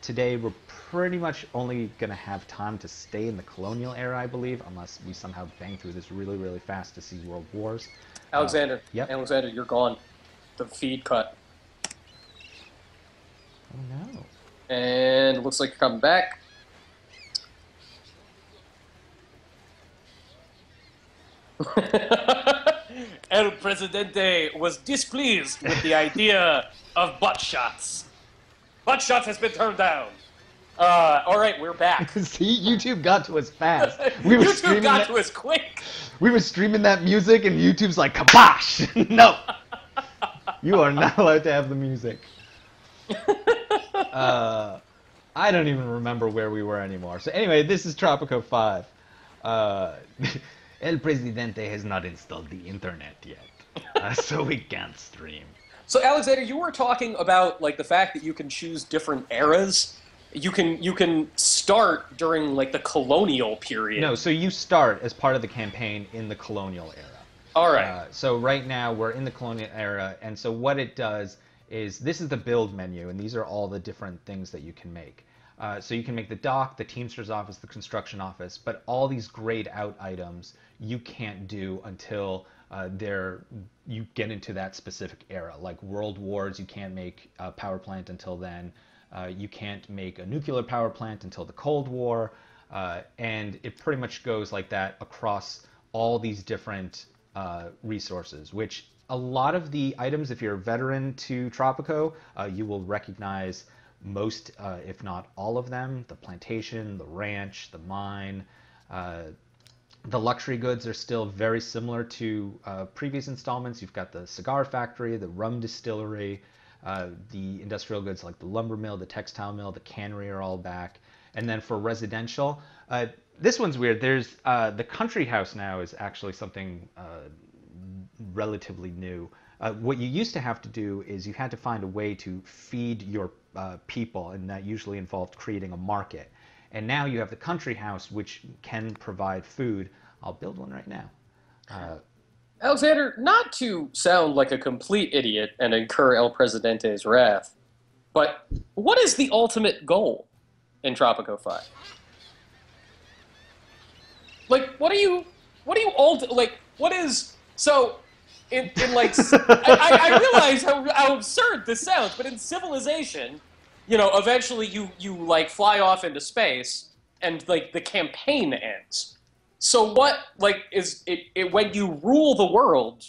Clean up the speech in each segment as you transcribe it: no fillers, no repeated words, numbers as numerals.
today we're pretty much only going to have time to stay in the colonial era, I believe, unless we somehow bang through this really, really fast to see world wars. Alexander, Yep. Alexander, you're gone. The feed cut. Oh no. And it looks like you're coming back. El Presidente was displeased with the idea of butt shots. Butt shots has been turned down. All right, we're back. See, YouTube got to us fast. We were YouTube streaming got that, to us quick. We were streaming that music, and YouTube's like, kabosh! No! You are not allowed to have the music. I don't even remember where we were anymore. So anyway, this is Tropico 5. El Presidente has not installed the internet yet, so we can't stream. So Alexander, you were talking about like the fact that you can choose different eras. You can start during like the colonial period. No, so you start as part of the campaign in the colonial era. All right. So right now we're in the colonial era, and so what it does is this is the build menu, and these are all the different things that you can make. So you can make the dock, the Teamster's office, the construction office, but all these grayed out items you can't do until you get into that specific era. Like World Wars, you can't make a power plant until then. You can't make a nuclear power plant until the Cold War, and it pretty much goes like that across all these different resources, which a lot of the items, if you're a veteran to Tropico, you will recognize most, if not all of them. The plantation, the ranch, the mine. The luxury goods are still very similar to previous installments. You've got the cigar factory, the rum distillery, the industrial goods like the lumber mill, the textile mill, the cannery are all back. And then for residential, this one's weird. There's the country house now is actually something relatively new. What you used to have to do is you had to find a way to feed your people, and that usually involved creating a market. And now you have the country house, which can provide food. I'll build one right now. Alexander, not to sound like a complete idiot and incur El Presidente's wrath, but what is the ultimate goal in Tropico 5? Like, what is, so, in like, I realize how absurd this sounds, but in Civilization, you know, eventually you like fly off into space and like the campaign ends. So what, like, is it when you rule the world,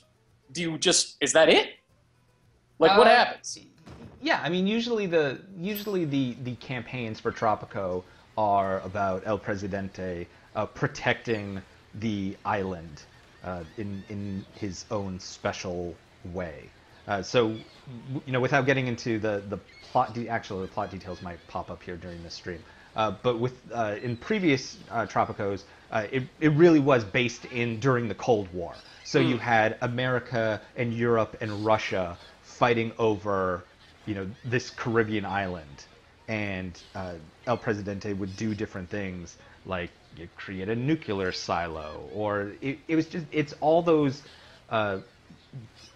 do you just, is that it? Like, what happens? Yeah, I mean, usually the campaigns for Tropico are about El Presidente protecting the island in his own special way. So, you know, without getting into the plot, actually the plot details might pop up here during this stream. But with in previous Tropicos, it really was based during the Cold War. So you had America and Europe and Russia fighting over, you know, this Caribbean island, and El Presidente would do different things like you create a nuclear silo, or it's all those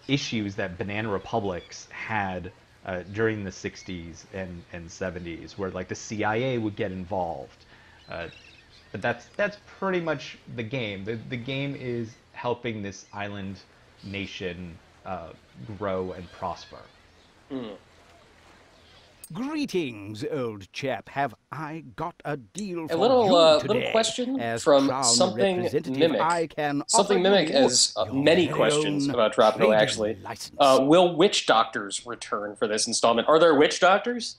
issues that banana republics had during the 60s and 70s, where like the CIA would get involved. But that's pretty much the game. The game is helping this island nation grow and prosper. Mm. Greetings, old chap. Have I got a deal for A little you today? little question As from Crown Something Representative, Mimic. I can Something offer Mimic you has your many very questions own about Tropico, trading actually. license. Will witch doctors return for this installment? Are there witch doctors?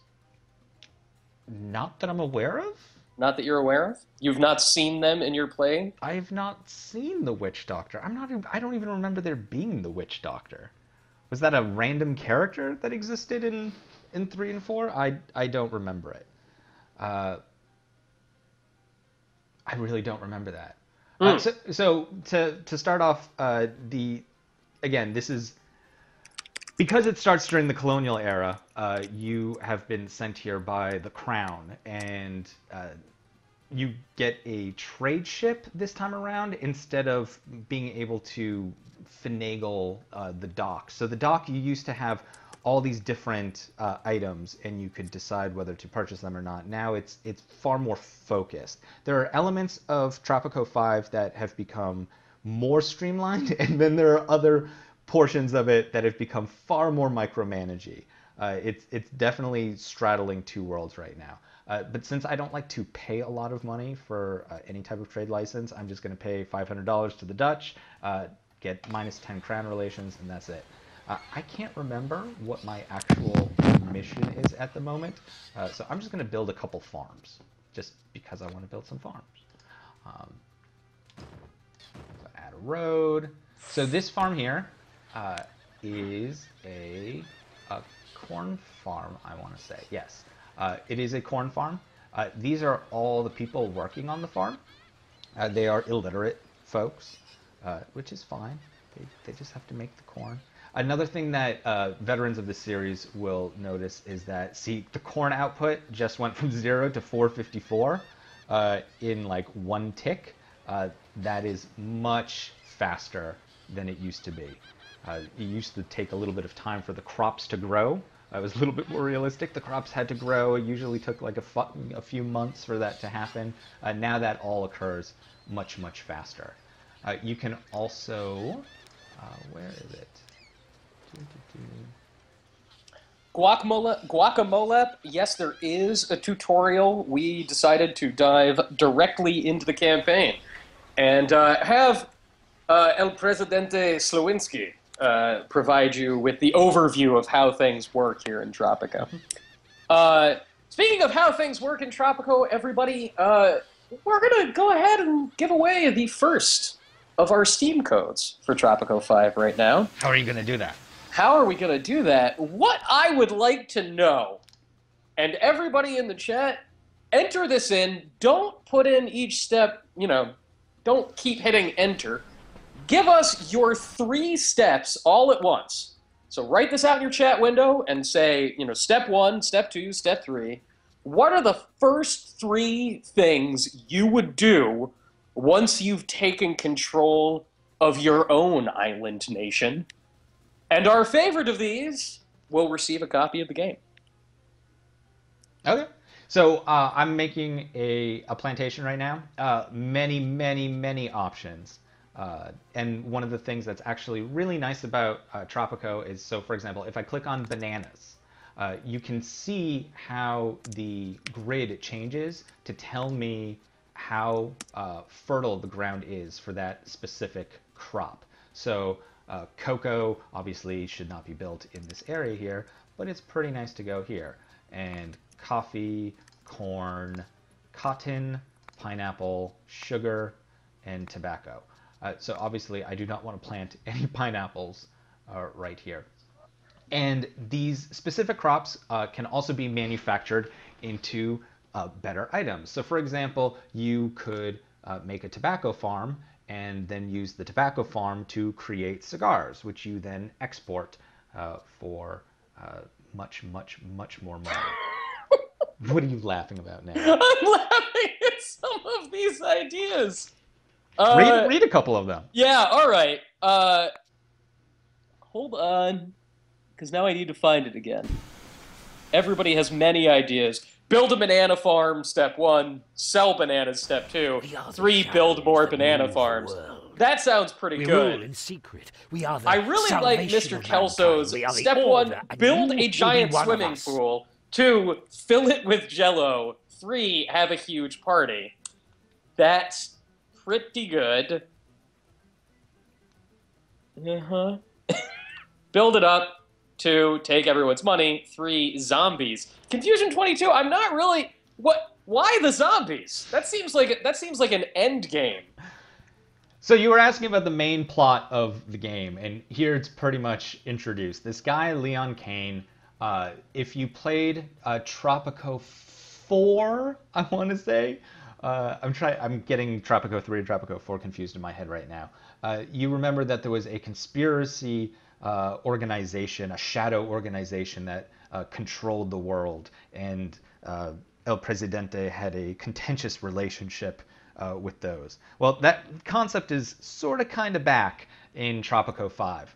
Not that I'm aware of. Not that you're aware of? You've not seen them in your playing? I've not seen the Witch Doctor. I don't even remember there being the Witch Doctor. Was that a random character that existed in 3 and 4? I don't remember it. I really don't remember that. So to start off, again, this is because it starts during the colonial era. You have been sent here by the Crown, and you get a trade ship this time around instead of being able to finagle the dock. So the dock, you used to have all these different items, and you could decide whether to purchase them or not. Now it's far more focused. There are elements of Tropico 5 that have become more streamlined, and then there are other portions of it that have become far more micromanagey. It's definitely straddling two worlds right now. But since I don't like to pay a lot of money for any type of trade license, I'm just going to pay $500 to the Dutch, get minus 10 crown relations, and that's it. I can't remember what my actual mission is at the moment, so I'm just going to build a couple farms, just because I want to build some farms. So add a road. So this farm here is a corn farm, I want to say. Yes, it is a corn farm. These are all the people working on the farm. They are illiterate folks, which is fine. They just have to make the corn. Another thing that veterans of the series will notice is that, see, the corn output just went from 0 to 454 in like one tick. That is much faster than it used to be. It used to take a little bit of time for the crops to grow. It was a little bit more realistic. The crops had to grow. It usually took like a few months for that to happen. Now that all occurs much, much faster. You can also, where is it? Guacamole, yes, there is a tutorial. We decided to dive directly into the campaign and have El Presidente Slowinski provide you with the overview of how things work here in Tropico. Speaking of how things work in Tropico, everybody, we're going to go ahead and give away the first of our Steam codes for Tropico 5 right now. How are you going to do that? How are we going to do that? What I would like to know, and everybody in the chat, enter this in. Don't put in each step, don't keep hitting enter. Give us your 3 steps all at once. So write this out in your chat window and say, step 1, step 2, step 3. What are the first 3 things you would do once you've taken control of your own island nation? And our favorite of these will receive a copy of the game. Okay. So I'm making a plantation right now. Many, many, many options. And one of the things that's actually really nice about Tropico is, so for example, if I click on bananas, you can see how the grid changes to tell me how fertile the ground is for that specific crop. So cocoa obviously should not be built in this area here, but it's pretty nice to go here. And coffee, corn, cotton, pineapple, sugar, and tobacco. So obviously I do not want to plant any pineapples right here. And these specific crops can also be manufactured into better items. So for example, you could make a tobacco farm and then use the tobacco farm to create cigars, which you then export for much, much, much more money. What are you laughing about now? I'm laughing at some of these ideas. Read a couple of them. Yeah, all right. Hold on, because now I need to find it again. Everybody has many ideas. Build a banana farm, step 1. Sell bananas, step 2. 3, build more banana farms. That sounds pretty We good. rule in secret. We are the I really like salvation Mr. of Kelso's mankind. We are the step 1, order, and build you a will be giant one of swimming us. pool. 2, fill it with jello. 3, have a huge party. That's pretty good. Build it up. 2, take everyone's money. 3, zombies. Confusion 22. I'm not really. What? Why the zombies? That seems like an end game. So you were asking about the main plot of the game, and here it's pretty much introduced. This guy, Leon Kane, if you played Tropico 4, I want to say, I'm getting Tropico 3 and Tropico 4 confused in my head right now. You remember that there was a conspiracy organization, a shadow organization that controlled the world, and El Presidente had a contentious relationship with those. Well, that concept is sort of kind of back in Tropico 5.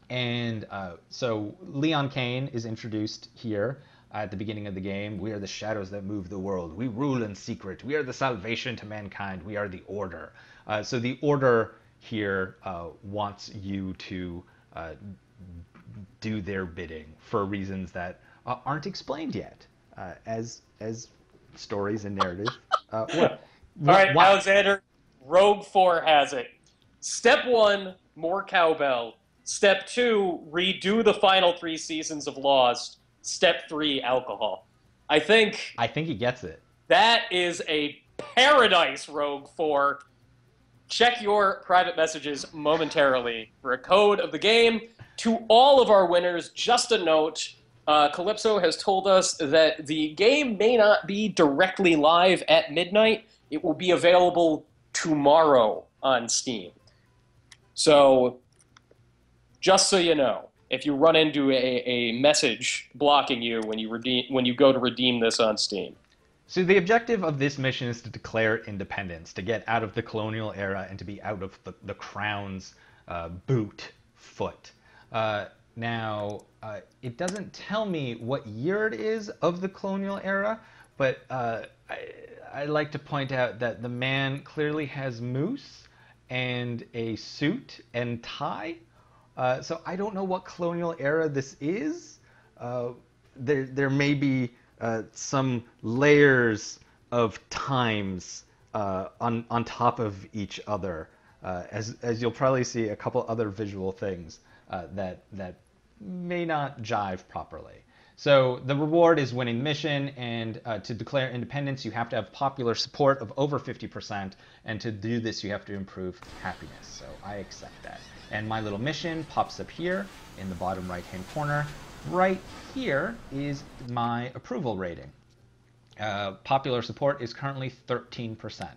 And so Leon Kane is introduced here at the beginning of the game. We are the shadows that move the world. We rule in secret. We are the salvation to mankind. We are the Order. So the Order here wants you to do their bidding for reasons that aren't explained yet, as stories and narrative. All right, Alexander, Rogue 4 has it. Step 1, more cowbell. Step 2, redo the final 3 seasons of Lost. Step 3, alcohol. I think he gets it. That is a paradise, Rogue 4. Check your private messages momentarily for a code of the game. To all of our winners, just a note, Calypso has told us that the game may not be directly live at midnight. It will be available tomorrow on Steam. So, just so you know, if you run into a message blocking you when you go to redeem this on Steam. So the objective of this mission is to declare independence, to get out of the colonial era and to be out of the crown's foot. Now, it doesn't tell me what year it is of the colonial era, but I like to point out that the man clearly has moose and a suit and tie. So I don't know what colonial era this is. There may be some layers of times on top of each other, as you'll probably see a couple other visual things that may not jive properly. So the reward is winning the mission, and to declare independence, you have to have popular support of over 50%, and to do this, you have to improve happiness. So I accept that. And my little mission pops up here in the bottom right-hand corner. Right here is my approval rating. Popular support is currently 13%.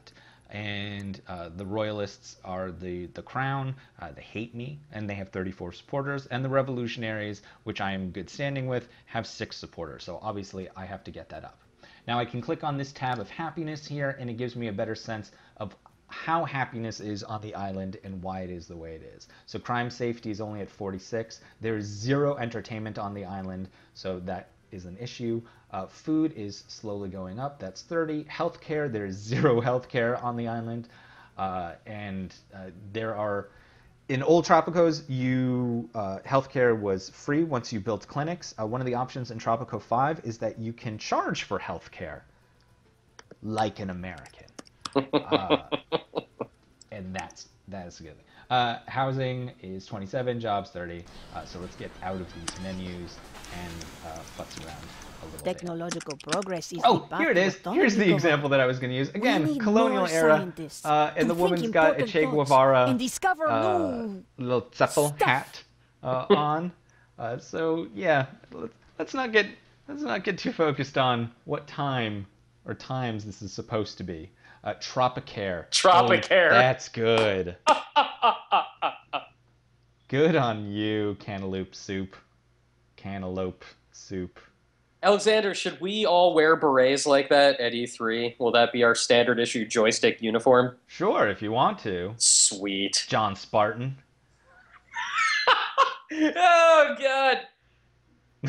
And the Royalists are the Crown. They hate me, and they have 34 supporters. And the Revolutionaries, which I am in good standing with, have 6 supporters. So obviously, I have to get that up. Now I can click on this tab of happiness here, and it gives me a better sense of how happiness is on the island and why it is the way it is. So crime safety is only at 46. There is 0 entertainment on the island, so that is an issue. Food is slowly going up. That's 30. Healthcare, there is 0 healthcare on the island. And there are, in old Tropicos, healthcare was free once you built clinics. One of the options in Tropico 5 is that you can charge for healthcare like an American. And that is a good thing. Housing is 27, jobs 30. So let's get out of these menus and futz around a little Technological progress is bit. Oh, here it is. Here's the example that I was going to use. Again, colonial era, and the woman's got a Che Guevara little Zeppel hat on. So yeah, let's not get too focused on what time or times this is supposed to be. Tropicare. Tropicare. Oh, that's good. Good on you, cantaloupe soup. Cantaloupe soup. Alexander, should we all wear berets like that at E3? Will that be our standard issue joystick uniform? Sure, if you want to. Sweet. John Spartan. Oh, God.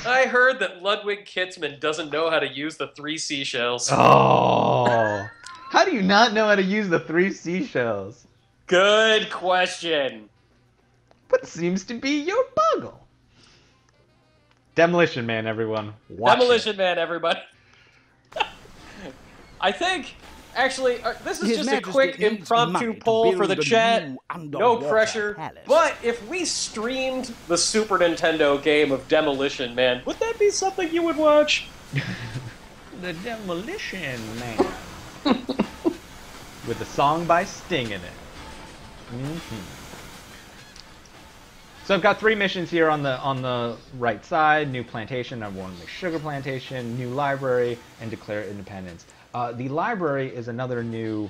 I heard that Ludwig Kitzman doesn't know how to use the 3 seashells. Oh. How do you not know how to use the 3 seashells? Good question. What seems to be your buggle? Demolition Man, everyone. Watch Demolition Man, everybody. I think, actually, this is just a quick impromptu poll for the chat. No pressure. But if we streamed the Super Nintendo game of Demolition Man, would that be something you would watch? The Demolition Man. With a song by Sting in it. So I've got 3 missions here on the right side. New plantation, I want to make sugar plantation, new library, and declare independence. The library is another new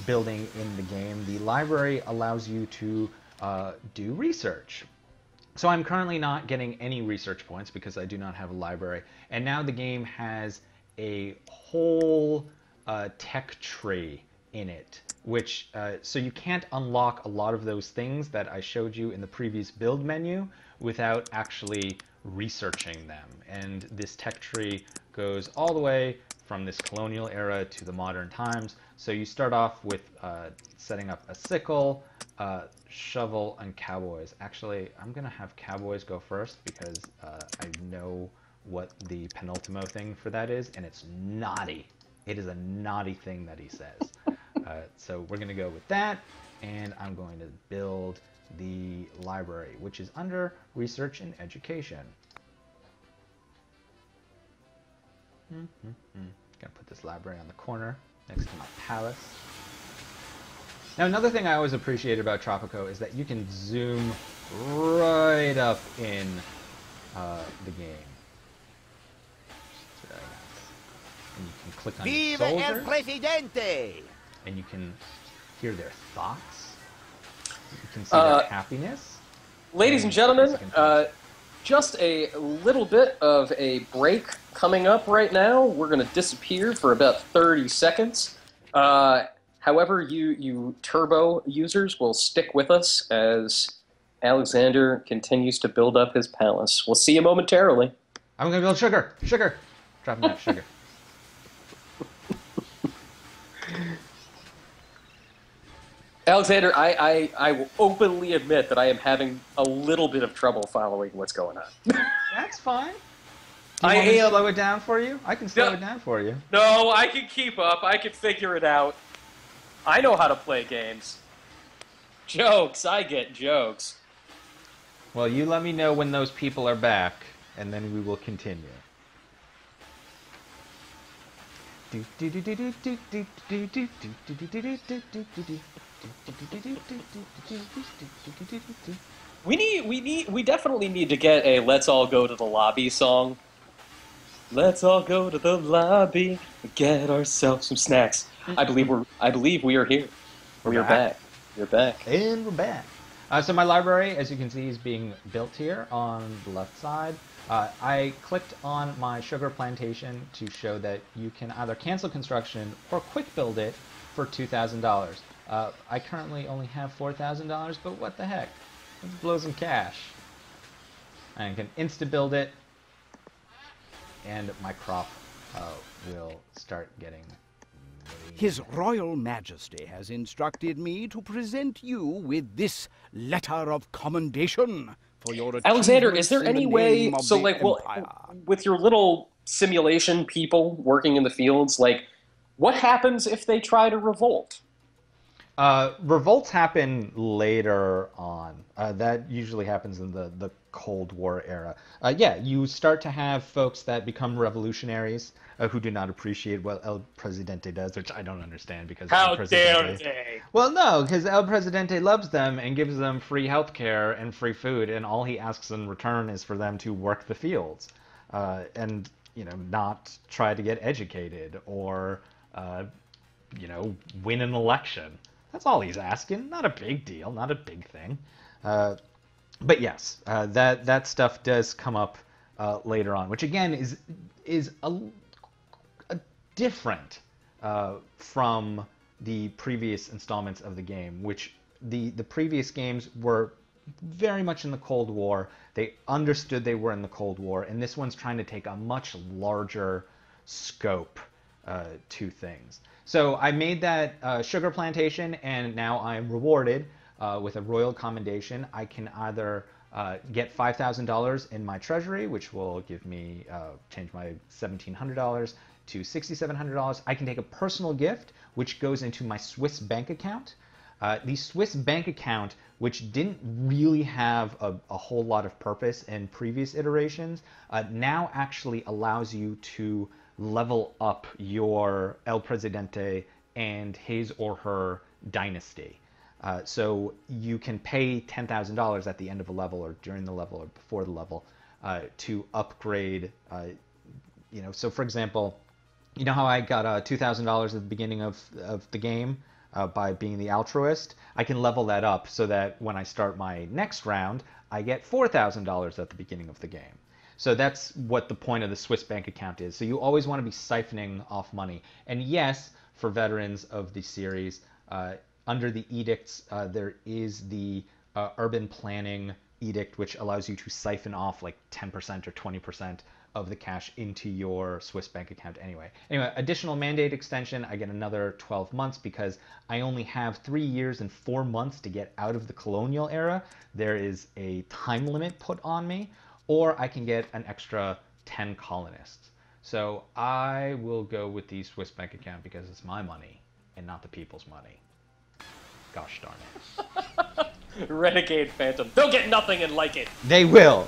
building in the game. The library allows you to do research. So I'm currently not getting any research points because I do not have a library. And now the game has a whole tech tree in it, which so you can't unlock a lot of those things that I showed you in the previous build menu without actually researching them. And this tech tree goes all the way from this colonial era to the modern times. So you start off with setting up a sickle, shovel, and cowboys. Actually, I'm gonna have cowboys go first because I know what the penultimo thing for that is, and it's naughty. It is a naughty thing that he says. So we're gonna go with that, and I'm going to build the library, which is under research and education. Gonna put this library on the corner next to my palace. Now, another thing I always appreciate about Tropico is that you can zoom right up in the game. It's very nice. And you can click on your Viva el soldiers, Presidente! and you can hear their thoughts. You can see their happiness. Ladies and gentlemen, just a little bit of a break coming up right now. We're going to disappear for about 30 seconds. However, you turbo users will stick with us as Alexander continues to build up his palace. We'll see you momentarily. I'm going to build sugar. Sugar. Dropping that sugar. Alexander, I will openly admit that I am having a little bit of trouble following what's going on. That's fine. Do you want me to slow it down for you? I can slow it down for you. No, I can keep up. I can figure it out. I know how to play games. Jokes. I get jokes. Well, you let me know when those people are back, and then we will continue. We definitely need to get a "Let's All Go to the Lobby" song. Let's all go to the lobby and get ourselves some snacks. I believe we are here. We are back. We're back. And we're back. So my library, as you can see, is being built here on the left side. I clicked on my sugar plantation to show that you can either cancel construction or quick build it for $2,000. I currently only have $4,000, but what the heck? Let's blow some cash. I can insta-build it, and my crop will start getting made. His Royal Majesty has instructed me to present you with this letter of commendation for your Alexander, is there achievements any in the way, name of so the like, well, Empire. with your little simulation people working in the fields, like, what happens if they try to revolt? Revolts happen later on. That usually happens in the Cold War era. Yeah, you start to have folks that become revolutionaries who do not appreciate what El Presidente does, which I don't understand because How El Presidente... dare they? Well, no, because El Presidente loves them and gives them free healthcare and free food, and all he asks in return is for them to work the fields and not try to get educated or win an election. That's all he's asking. Not a big deal. Not a big thing. But yes, that stuff does come up later on, which again is a different from the previous installments of the game, which the previous games were very much in the Cold War. They understood they were in the Cold War, and this one's trying to take a much larger scope to things. So I made that sugar plantation, and now I'm rewarded with a royal commendation. I can either get $5,000 in my treasury, which will give me change my $1,700 to $6,700. I can take a personal gift, which goes into my Swiss bank account. The Swiss bank account, which didn't really have a whole lot of purpose in previous iterations, now actually allows you to level up your El Presidente and his or her dynasty. So you can pay $10,000 at the end of a level or during the level or before the level to upgrade. So for example, you know how I got $2,000 at the beginning of the game by being the altruist? I can level that up so that when I start my next round, I get $4,000 at the beginning of the game. So that's what the point of the Swiss bank account is. So you always want to be siphoning off money. And yes, for veterans of the series, under the edicts, there is the urban planning edict, which allows you to siphon off like 10% or 20% of the cash into your Swiss bank account anyway. Anyway, additional mandate extension, I get another 12 months because I only have 3 years and 4 months to get out of the colonial era. There is a time limit put on me, or I can get an extra 10 colonists. So I will go with the Swiss bank account because it's my money and not the people's money. Gosh darn it. Renegade Phantom. They'll get nothing and like it. They will.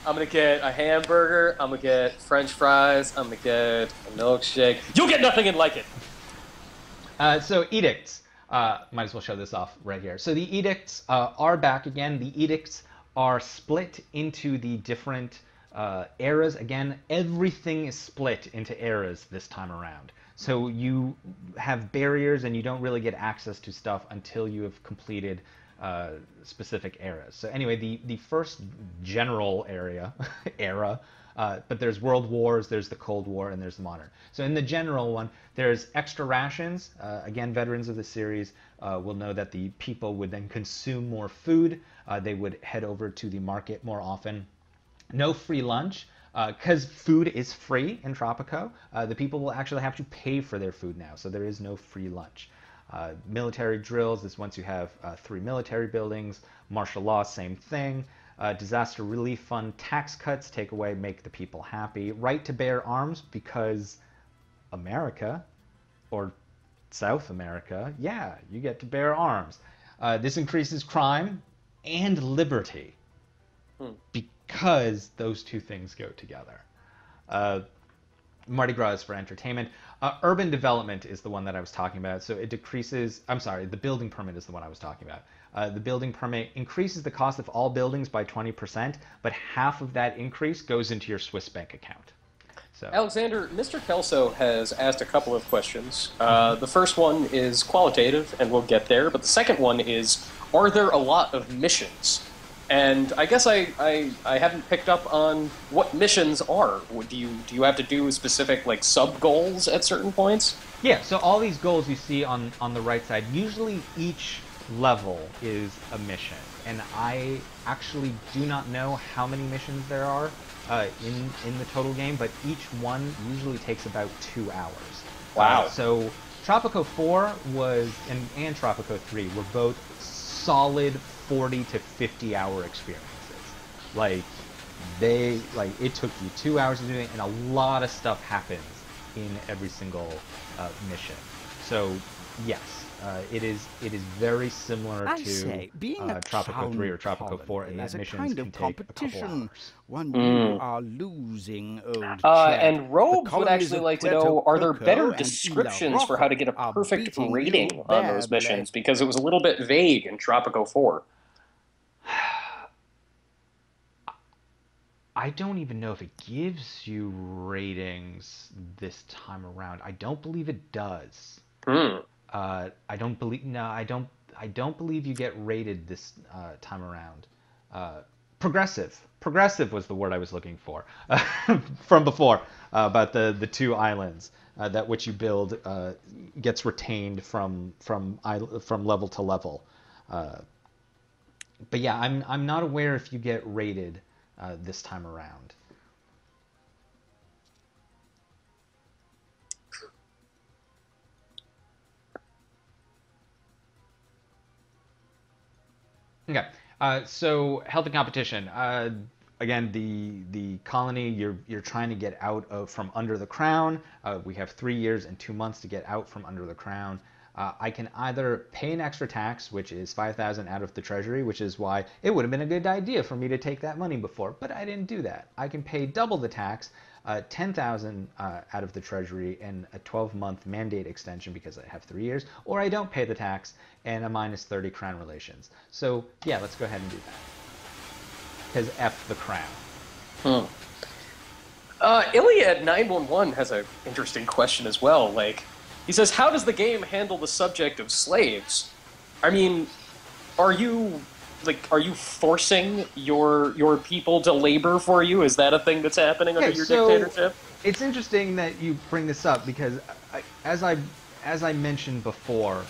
I'm gonna get a hamburger, I'm gonna get French fries, I'm gonna get a milkshake. You'll get nothing and like it! So edicts. Might as well show this off right here. So the edicts are back again. The edicts are split into the different eras. Again, everything is split into eras this time around. So you have barriers and you don't really get access to stuff until you have completed specific eras. So anyway, the first general era, but there's World Wars, there's the Cold War, and there's the modern. So in the general one, there's extra rations. Again, veterans of the series will know that the people would then consume more food. They would head over to the market more often. No free lunch. Because food is free in Tropico, the people will actually have to pay for their food now. So there is no free lunch. Military drills is once you have 3 military buildings. Martial law, same thing. Disaster relief fund, tax cuts, take away, make the people happy. Right to bear arms because America, or South America, yeah, you get to bear arms. This increases crime and liberty because those two things go together. Mardi Gras is for entertainment. Urban development is the one that I was talking about. So it decreases, I'm sorry, the building permit is the one I was talking about. The building permit increases the cost of all buildings by 20%, but half of that increase goes into your Swiss bank account. So, Alexander, Mr. Kelso has asked a couple of questions. The first one is qualitative, and we'll get there, but the second one is, are there a lot of missions? And I guess I haven't picked up on what missions are. Do you have to do specific like sub goals at certain points? Yeah, so all these goals you see on the right side, usually each level is a mission. And I actually do not know how many missions there are in the total game, but each one usually takes about 2 hours. Wow. So Tropico 4 was, and Tropico 3 were both solid 40 to 50 hour experiences. Like it took you 2 hours to do it, and a lot of stuff happens in every single mission. So yes, it is very similar to Tropico 3 or Tropico 4 in that missions can take a couple hours. One you are losing, old chap. And Robes would actually like to know, are there better descriptions for how to get a perfect rating on those missions? Because it was a little bit vague in Tropico 4. I don't even know if it gives you ratings this time around. I don't believe it does. I don't believe you get rated this time around. Progressive was the word I was looking for from before about the 2 islands that which you build gets retained from level to level. But yeah, I'm not aware if you get rated this time around. Okay, so health and competition. Again, the colony you're trying to get out of from under the crown. We have 3 years and 2 months to get out from under the crown. I can either pay an extra tax, which is 5,000 out of the treasury, which is why it would have been a good idea for me to take that money before, but I didn't do that. I can pay double the tax, 10,000 out of the treasury and a 12-month mandate extension because I have 3 years, or I don't pay the tax and a minus 30 crown relations. So yeah, let's go ahead and do that. Because F the crown. Iliad 911 has an interesting question as well. Like, he says, how does the game handle the subject of slaves? I mean, are you are you forcing your people to labor for you? Is that a thing that's happening under your dictatorship? It's interesting that you bring this up because, as I mentioned before,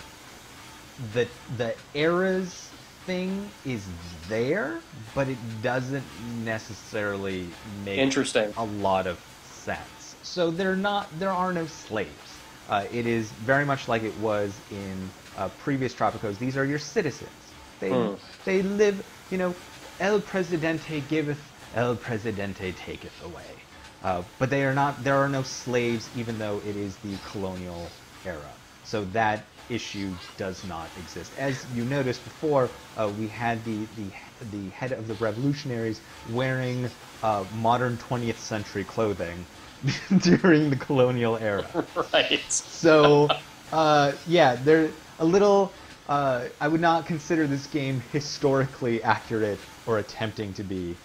the eras thing is there, but it doesn't necessarily make a lot of sense. So there are no slaves. It is very much like it was in previous Tropicos. These are your citizens. They live, El Presidente giveth, El Presidente taketh away. But there are no slaves, even though it is the colonial era. So that issue does not exist. As you noticed before, we had the head of the revolutionaries wearing modern 20th century clothing during the colonial era. Right. So, yeah, they're a little... I would not consider this game historically accurate or attempting to be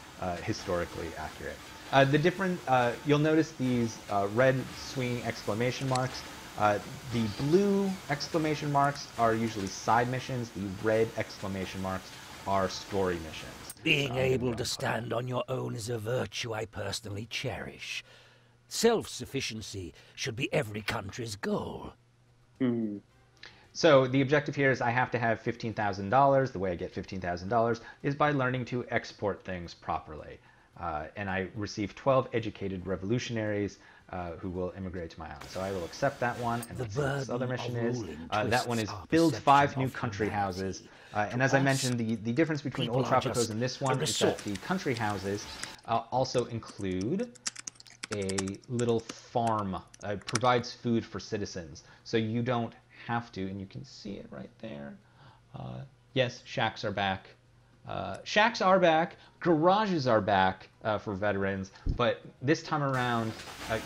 historically accurate. The different... you'll notice these red swinging exclamation marks. The blue exclamation marks are usually side missions. The red exclamation marks are story missions. Being able to stand on your own is a virtue I personally cherish. Self-sufficiency should be every country's goal. So the objective here is I have to have $15,000. The way I get $15,000 is by learning to export things properly. And I receive 12 educated revolutionaries who will immigrate to my island. So I will accept that one, and let's see what this other mission is. That one is build 5 new country houses. And as I mentioned, the difference between Old Tropicos and this one is that the country houses also include a little farm. It provides food for citizens. So you don't have to, and you can see it right there. Yes, shacks are back. Shacks are back. Garages are back for veterans, but this time around,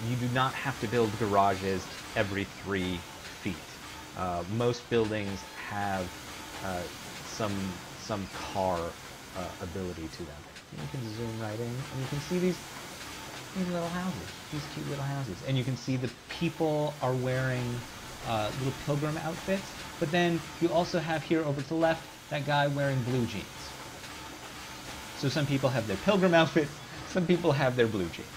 you do not have to build garages every 3 feet. Most buildings have some car ability to them. You can zoom right in, and you can see these little houses, these cute little houses, and you can see the people are wearing little pilgrim outfits. But then you also have here over to the left that guy wearing blue jeans. So some people have their pilgrim outfits, some people have their blue jeans.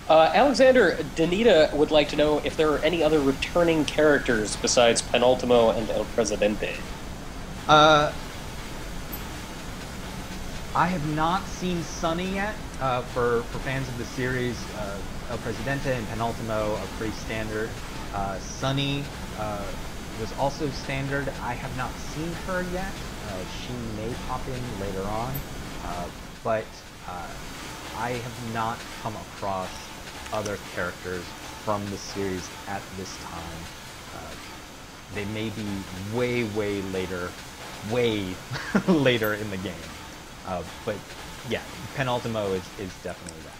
Alexander, Danita would like to know if there are any other returning characters besides Penultimo and El Presidente. I have not seen Sunny yet. For fans of the series, El Presidente and Penultimo are pretty standard. Sunny was also standard. I have not seen her yet. She may pop in later on, but I have not come across other characters from the series at this time. They may be way later, later in the game. But yeah, Penultimo is definitely that.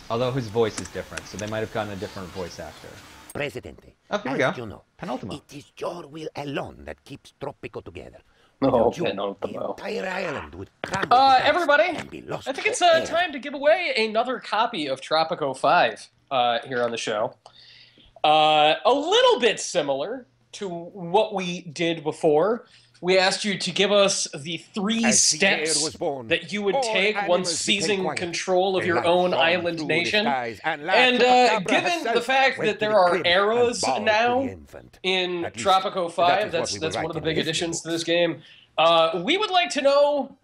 Although his voice is different, so they might have gotten a different voice actor. Presidente, Oh, here we go. you know, Penultimo. it is your will alone that keeps Tropico together. Oh, Without you, Penultimo. the entire island would crumble to dust Everybody, and be lost I think it's forever. time to give away another copy of Tropico 5 here on the show. A little bit similar to what we did before. We asked you to give us the 3 As the air steps was born, that you would all take animals once became seizing quiet. control of A your light own shone island through the nation. skies, and And Chupacabra given herself the fact went that to there the are crib eras and bowed to now the infant. in At least, Tropico 5, that is that's what we one write of the in big history additions to books. this game. We would like to know,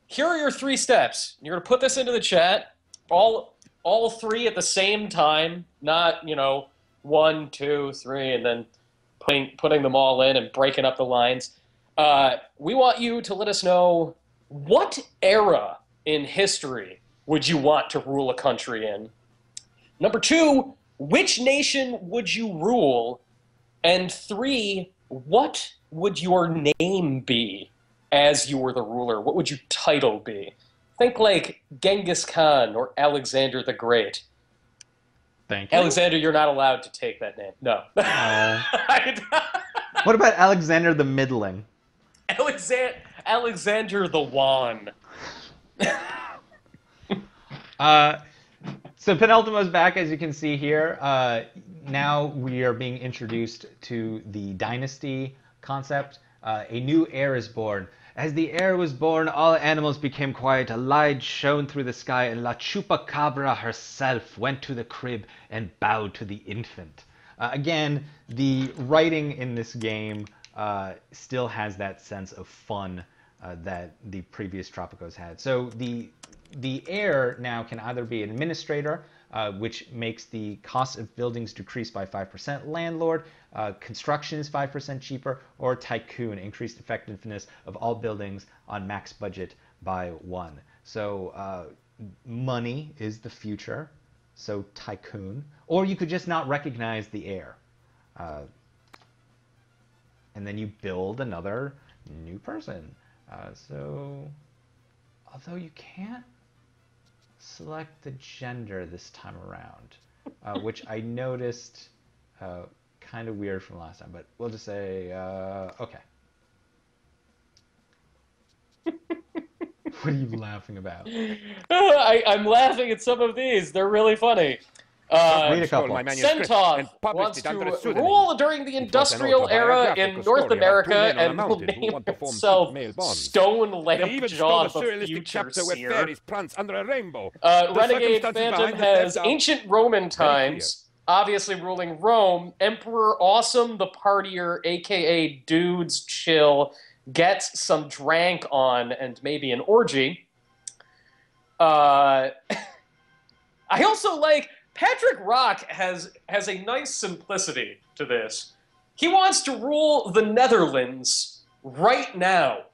here are your 3 steps. You're going to put this into the chat, all 3 at the same time, not, 1, 2, 3, and then putting them all in and breaking up the lines. We want you to let us know, what era in history would you want to rule a country in? Number 2, which nation would you rule? And 3, what would your name be as you were the ruler? What would your title be? Think like Genghis Khan or Alexander the Great. Thank you. Alexander, you're not allowed to take that name. No. What about Alexander the Middling? Alexander the Wan. So Penultimo's back, as you can see here. now we are being introduced to the dynasty concept. A new heir is born. As the heir was born, all animals became quiet. A light shone through the sky, and La Chupacabra herself went to the crib and bowed to the infant. Again, the writing in this game still has that sense of fun that the previous Tropicos had. So the heir now can either be an administrator, which makes the cost of buildings decrease by 5%, landlord, construction is 5% cheaper, or tycoon, increased effectiveness of all buildings on max budget by 1. So money is the future, so tycoon, or you could just not recognize the heir. And then you build another new person. So, although you can't select the gender this time around, which I noticed kind of weird from last time, but we'll just say, okay. What are you laughing about? I'm laughing at some of these. They're really funny. Read a couple. Centaur wants to rule during the industrial era in North America and will name himself Stone Lamp Jaw the Future Seer. Renegade Phantom has ancient Roman times, obviously ruling Rome. Emperor Awesome the Partier, aka Dudes Chill, gets some drank on and maybe an orgy. I also like... Patrick Rock has a nice simplicity to this. He wants to rule the Netherlands right now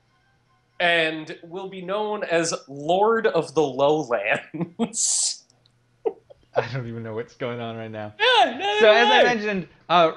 and will be known as Lord of the Lowlands. I don't even know what's going on right now. Yeah, so as I mentioned,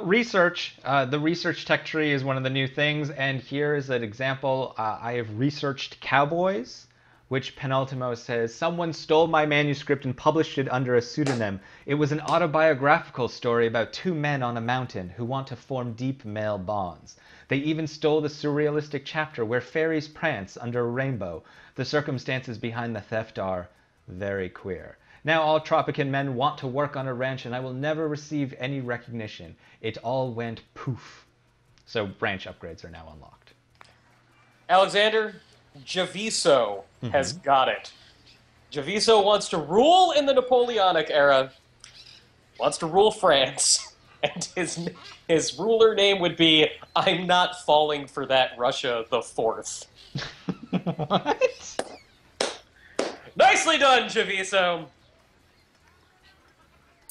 research, the research tech tree is one of the new things, and here is an example. I have researched cowboys, which Penultimo says, someone stole my manuscript and published it under a pseudonym. It was an autobiographical story about two men on a mountain who want to form deep male bonds. They even stole the surrealistic chapter where fairies prance under a rainbow. The circumstances behind the theft are very queer. Now all Tropican men want to work on a ranch and I will never receive any recognition. It all went poof. So branch upgrades are now unlocked. Alexander, Javiso has got it. Javiso wants to rule in the Napoleonic era, wants to rule France, and his ruler name would be I'm not falling for that Russia the Fourth. What? Nicely done, Javiso.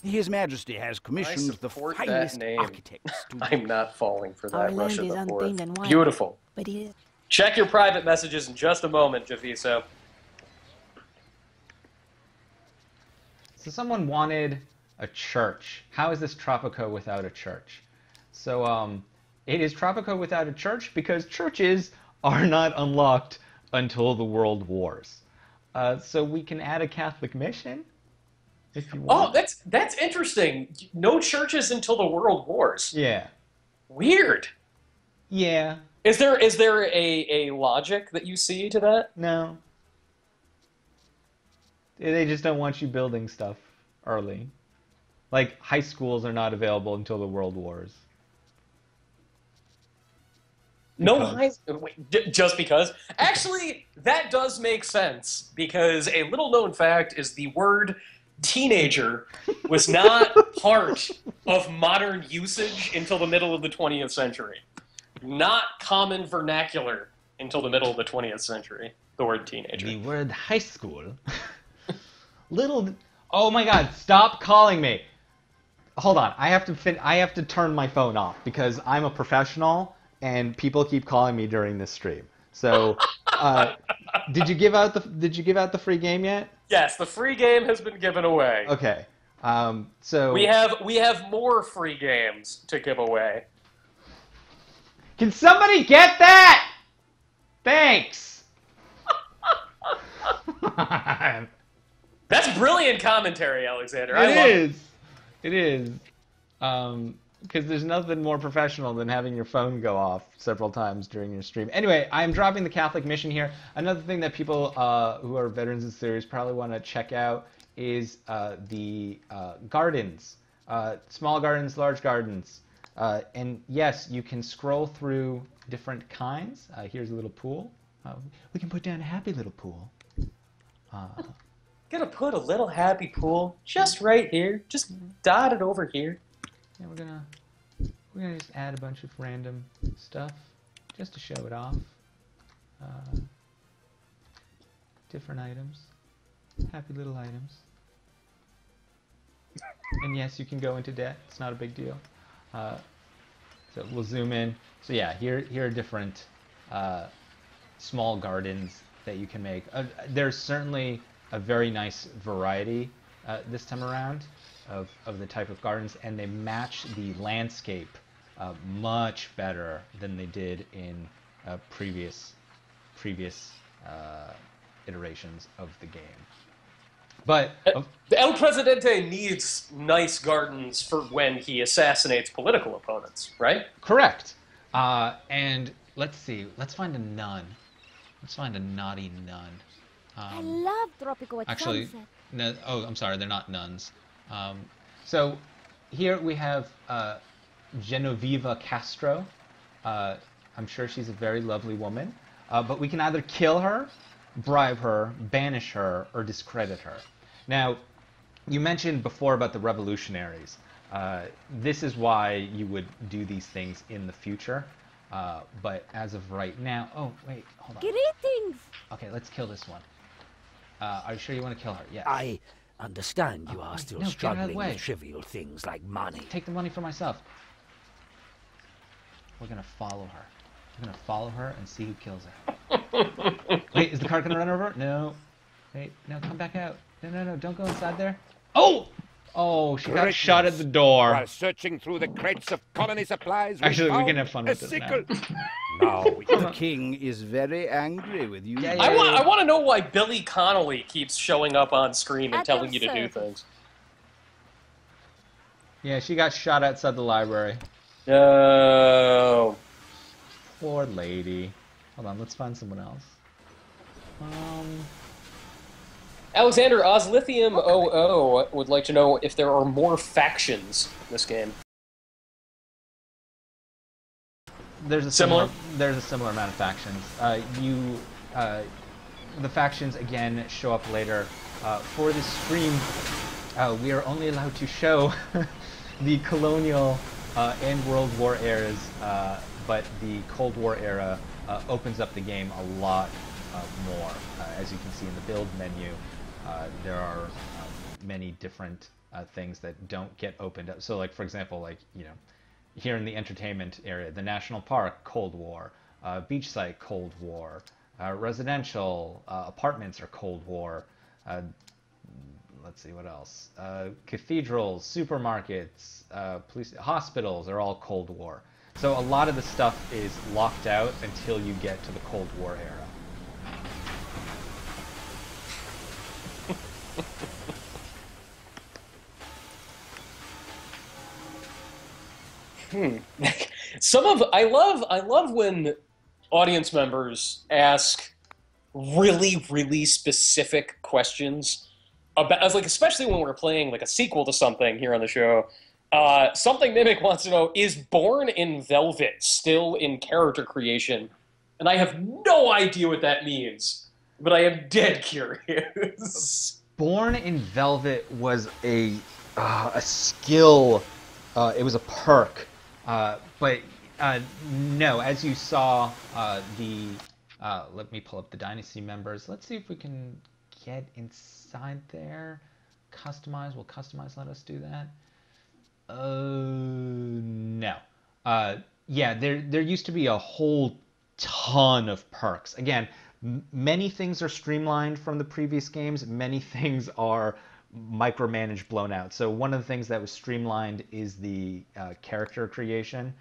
His Majesty has commissioned the finest architects to... I'm not falling for that Our Russia land is the untamed Fourth. and wild. Beautiful. But it is... Check your private messages in just a moment, Javiso. So someone wanted a church. How is this Tropico without a church? So it is Tropico without a church because churches are not unlocked until the World Wars. So we can add a Catholic mission if you want. Oh, that's interesting. No churches until the World Wars. Yeah. Weird. Yeah. Is there a logic that you see to that? No. They just don't want you building stuff early. Like, high schools are not available until the World Wars. Just because? Actually, that does make sense, because a little-known fact is the word teenager was not part of modern usage until the middle of the 20th century. Not common vernacular until the middle of the 20th century, the word teenager. The word high school. Oh my god, stop calling me. Hold on, I have to turn my phone off because I'm a professional and people keep calling me during this stream. So, did you give out the free game yet? Yes, the free game has been given away. Okay. So we have more free games to give away. Can somebody get that? Thanks. That's brilliant commentary, Alexander. It is. Because there's nothing more professional than having your phone go off several times during your stream. Anyway, I'm dropping the Catholic mission here. Another thing that people who are veterans of the series probably want to check out is the gardens. Small gardens, large gardens. And yes, you can scroll through different kinds. Here's a little pool. We can put down a happy little pool. Gonna put a little happy pool just right here. Just dot it over here. Yeah, we're gonna just add a bunch of random stuff just to show it off. Different items, happy little items. And yes, you can go into debt. It's not a big deal. So we'll zoom in. So yeah, here are different small gardens that you can make. There's certainly a very nice variety this time around of the type of gardens, and they match the landscape much better than they did in previous iterations of the game. But El Presidente needs nice gardens for when he assassinates political opponents, right? Correct. And let's see. Let's find a nun. Let's find a naughty nun. I love Tropico at Actually, sunset. no. Oh, I'm sorry. They're not nuns. So here we have Genoveva Castro. I'm sure she's a very lovely woman. But we can either kill her, bribe her, banish her, or discredit her. Now, you mentioned before about the revolutionaries. This is why you would do these things in the future. But as of right now... Oh, wait, hold on. Greetings! Okay, let's kill this one. Are you sure you want to kill her? Yes. I understand you are still no, get out of the struggling way. with trivial things like money. Take the money for myself. We're going to follow her. We're going to follow her and see who kills her. Wait, is the car going to run over? No. Wait, no, come back out. No, don't go inside there. Oh! Oh, she got shot at the door. While searching through the crates of colony supplies, Actually, we can found have fun with a this now. sickle. Now The king is very angry with you. Yeah, I want to know why Billy Connolly keeps showing up on screen and At telling your you to do service. things. Yeah, she got shot outside the library. No. Poor lady. Hold on, let's find someone else. Alexander Oslithium 00 would like to know if there are more factions in this game. There's a Similar? There's a similar amount of factions. The factions again show up later. For this stream, we are only allowed to show the colonial and World War eras, but the Cold War era opens up the game a lot more. As you can see in the build menu, there are many different things that don't get opened up. So, like for example, like here in the entertainment area, the national park, Cold War, beach site, Cold War, residential apartments are Cold War. Let's see what else. Cathedrals, supermarkets, police, hospitals are all Cold War. So a lot of the stuff is locked out until you get to the Cold War era. I love when audience members ask really specific questions about, like, especially when we're playing like a sequel to something here on the show. Something Mimic wants to know, is Born in Velvet still in character creation? And I have no idea what that means, but I am dead curious. Born in Velvet was a skill. It was a perk, but no. As you saw, let me pull up the Dynasty members. Let's see if we can get inside there. Customize. Will customize let us do that? No. Yeah, there used to be a whole ton of perks. Again, many things are streamlined from the previous games. Many things are micromanaged, blown out. So one of the things that was streamlined is the character creation,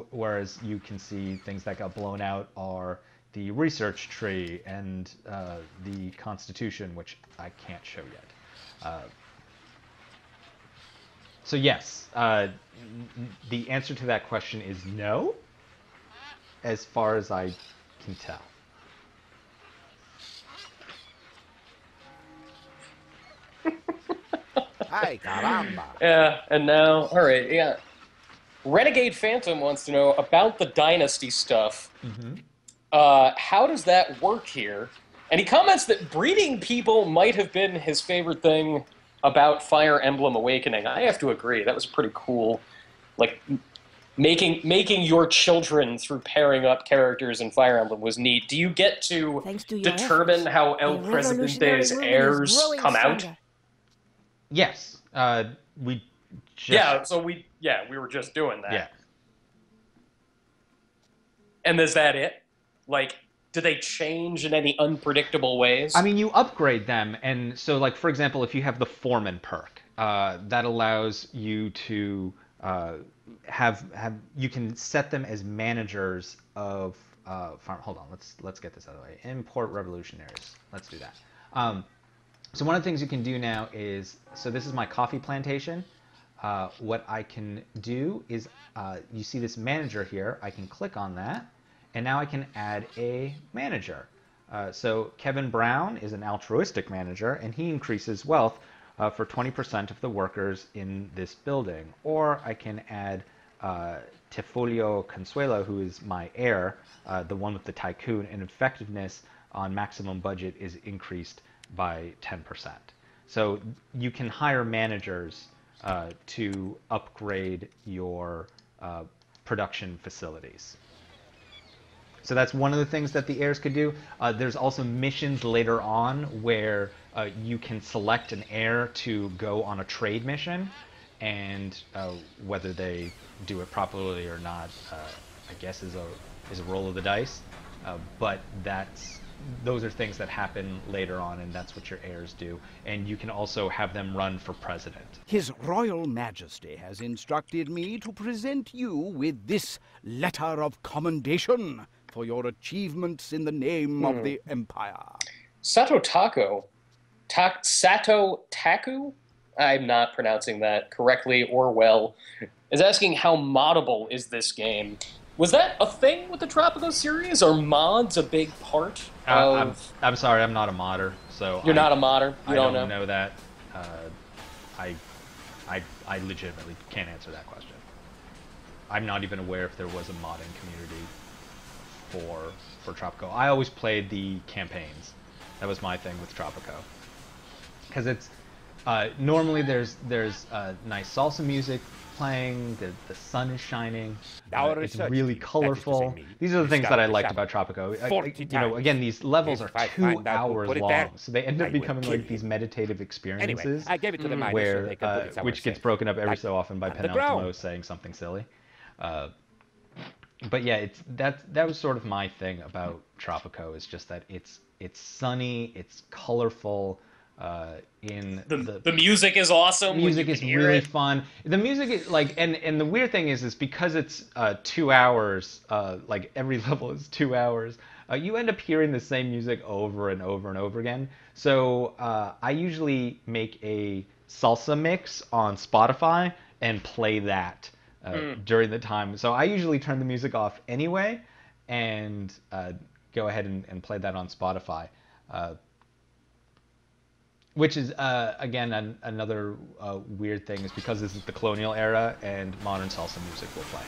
whereas you can see things that got blown out are the research tree and the constitution, which I can't show yet. So yes, the answer to that question is no, as far as I can tell. Ay, caramba. Yeah, and now, all right, yeah. Renegade Phantom wants to know about the Dynasty stuff. How does that work here? And he comments that breeding people might have been his favorite thing about Fire Emblem Awakening. I have to agree. That was pretty cool. Like, making your children through pairing up characters in Fire Emblem was neat. Do you get to Thanks to your determine efforts, how El the revolutionary Presidente's movement is heirs growing come out? stronger. Yes. We just, Yeah, so we were just doing that. Yeah. And is that it? Like, do they change in any unpredictable ways? I mean, you upgrade them, and so, like, for example, if you have the Foreman perk, that allows you to have you can set them as managers of farm. Hold on, let's get this out of the way. Import revolutionaries. Let's do that. So one of the things you can do now is, so this is my coffee plantation. What I can do is, you see this manager here. I can click on that, and now I can add a manager. So Kevin Brown is an altruistic manager, and he increases wealth for 20% of the workers in this building. Or I can add Tefulio Consuelo, who is my heir, the one with the tycoon, and effectiveness on maximum budget is increased by 10%. So you can hire managers to upgrade your production facilities. So that's one of the things that the heirs could do. There's also missions later on where you can select an heir to go on a trade mission, and whether they do it properly or not, I guess is a roll of the dice. But those are things that happen later on, and that's what your heirs do. And you can also have them run for president. His Royal Majesty has instructed me to present you with this letter of commendation for your achievements in the name of the Empire. Sato Taku? I'm not pronouncing that correctly or well. Is asking how moddable is this game? Was that a thing with the Tropico series? Are mods a big part of... I'm sorry, I'm not a modder, so... You're not a modder? You don't know? know that. I legitimately can't answer that question. I'm not even aware if there was a modding community for Tropico. I always played the campaigns. That was my thing with Tropico. Because it's... normally there's nice salsa music playing, the sun is shining, it's really colorful. These are the things that I liked about Tropico. You know, again, these levels are 2 hours long, so they end up becoming like these meditative experiences, Anyway, I gave it to the miners where, so they can put it somewhere which gets safe. broken up every Like so often by on the ground. Penultimo saying something silly. But yeah, that was sort of my thing about Tropico, is just that it's sunny, it's colorful. The music is awesome. Music is really fun. The music is like, and the weird thing is because it's 2 hours, like every level is 2 hours, you end up hearing the same music over and over and over again. So I usually make a salsa mix on Spotify and play that during the time. So I usually turn the music off anyway and go ahead and play that on Spotify. Which is, again, another weird thing, is because this is the colonial era and modern salsa music will play.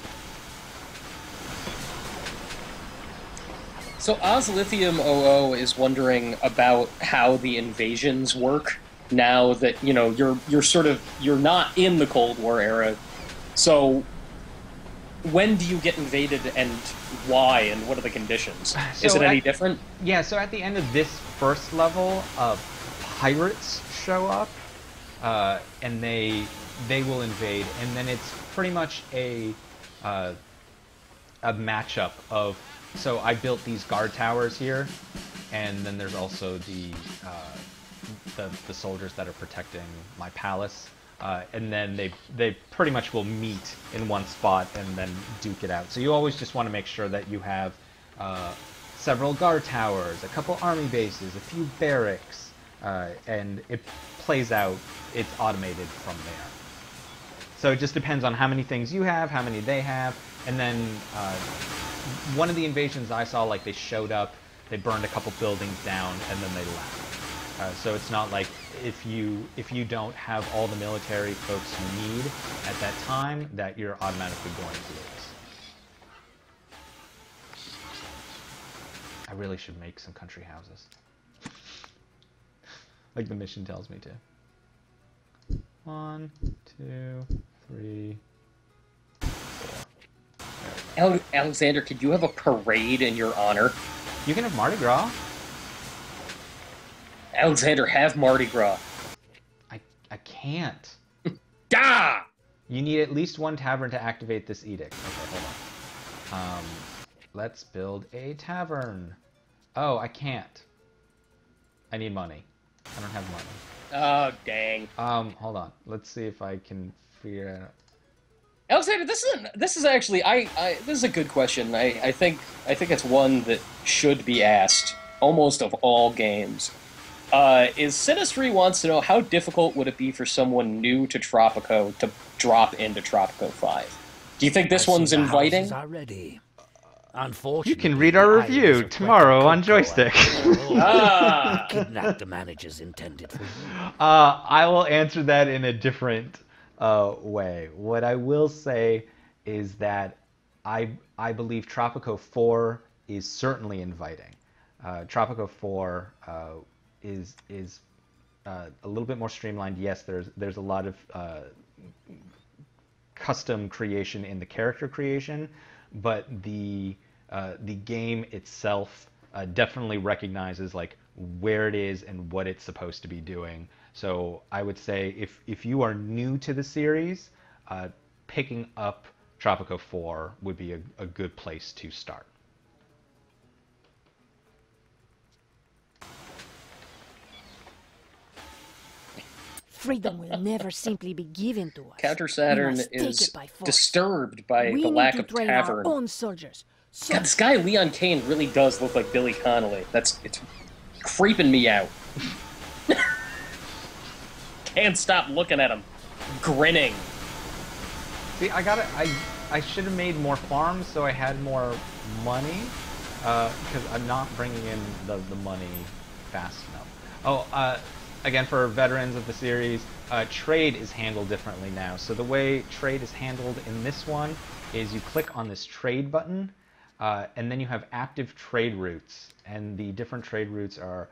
So Oslithium 00 is wondering about how the invasions work now that, you know, you're not in the Cold War era. So when do you get invaded and why, and what are the conditions? Is it any different? Yeah, so at the end of this first level, pirates show up, and they will invade, and then it's pretty much a matchup of. So I built these guard towers here, and then there's also the soldiers that are protecting my palace, and then they pretty much will meet in one spot and then duke it out. So you always just want to make sure that you have several guard towers, a couple army bases, a few barracks. And it plays out, it's automated from there. So it just depends on how many things you have, how many they have, and then one of the invasions I saw, like they showed up, they burned a couple buildings down, and then they left. So it's not like if you don't have all the military folks you need at that time, that you're automatically going to lose. I really should make some country houses. Like the mission tells me to. 1, 2, 3, 4. Alexander, could you have a parade in your honor? You can have Mardi Gras. Alexander, have Mardi Gras. I can't. Gah! You need at least one tavern to activate this edict. Okay, hold on. Let's build a tavern. Oh, I can't. I need money. I don't have money. Oh, dang. Hold on. Let's see if I can figure it out. Alexander, this is actually this is a good question. I think it's one that should be asked almost of all games. Is Sinistry wants to know how difficult would it be for someone new to Tropico to drop into Tropico 5? Do you think this one's inviting? Are ready. Unfortunately, You can read our review tomorrow on Joystiq. Kidnap the managers intended for you. I will answer that in a different way. What I will say is that I believe Tropico 4 is certainly inviting. Tropico 4 is a little bit more streamlined. Yes, there's a lot of custom creation in the character creation, but the game itself definitely recognizes like where it is and what it's supposed to be doing. So I would say if you are new to the series, picking up Tropico 4 would be a good place to start. Freedom will never simply be given to us. Counter Saturn We must take is it by force. disturbed by We the need lack to of train tavern. our own soldiers. So God, this guy Leon Kane really does look like Billy Connolly. It's creeping me out. Can't stop looking at him, grinning. See, I should have made more farms so I had more money, because I'm not bringing in the money fast enough. Oh, again, for veterans of the series, trade is handled differently now. So the way trade is handled in this one is you click on this trade button, and then you have active trade routes. And the different trade routes are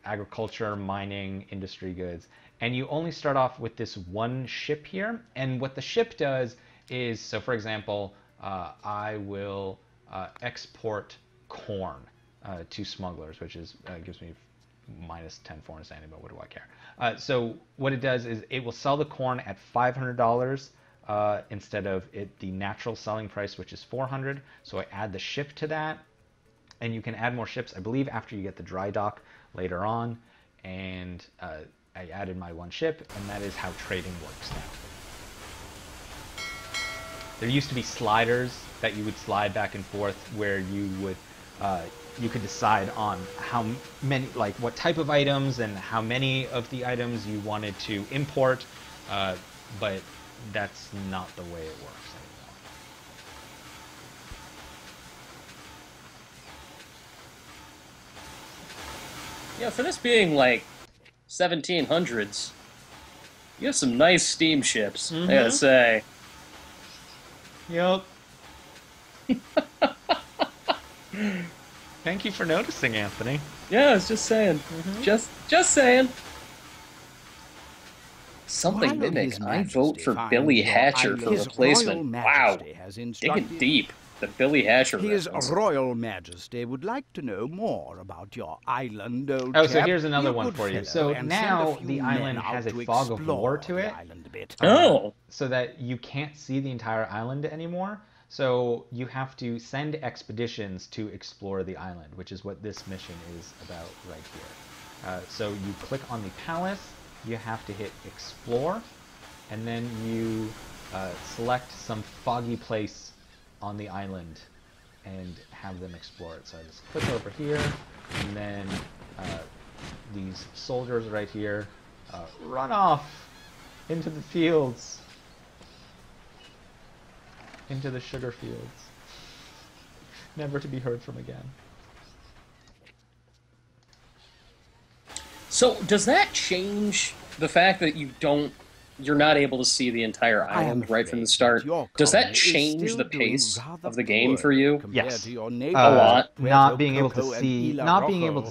agriculture, mining, industry goods. And you only start off with this one ship here. And what the ship does is, so for example, I will export corn to smugglers, which is gives me minus 10 foreign standing, but what do I care? So what it does is it will sell the corn at $500 instead of the natural selling price, which is $400. So I add the ship to that, and you can add more ships, I believe, after you get the dry dock later on. And I added my one ship, and that is how trading works now. There used to be sliders that you would slide back and forth, where you would you could decide on how many, like what type of items and how many of the items you wanted to import, but that's not the way it works anymore. Yeah, for this being like 1700s, you have some nice steamships, I gotta say. Yep. Thank you for noticing, Anthony. Yeah, I was just saying. Just saying. Something While mimic. His I vote Majesty for finds Billy your Hatcher for island- replacement. His Royal Wow. Majesty has Digging instructed deep. The Billy Hatcher His reference. Royal Majesty would like to know more about your island, old Oh, so chap. here's another You one good for you. fellow, So and send a now few the men island out has a to fog of war explore to the it. island a bit. Oh. So that you can't see the entire island anymore. So you have to send expeditions to explore the island, which is what this mission is about right here. So you click on the palace, you have to hit explore, and then you select some foggy place on the island and have them explore it. So I just click over here, and then these soldiers right here run off into the fields, into the sugar fields, never to be heard from again. So does that change the fact that you're not able to see the entire island right from the start? Does that change the pace of the game for you? Yes. A lot. Not being able to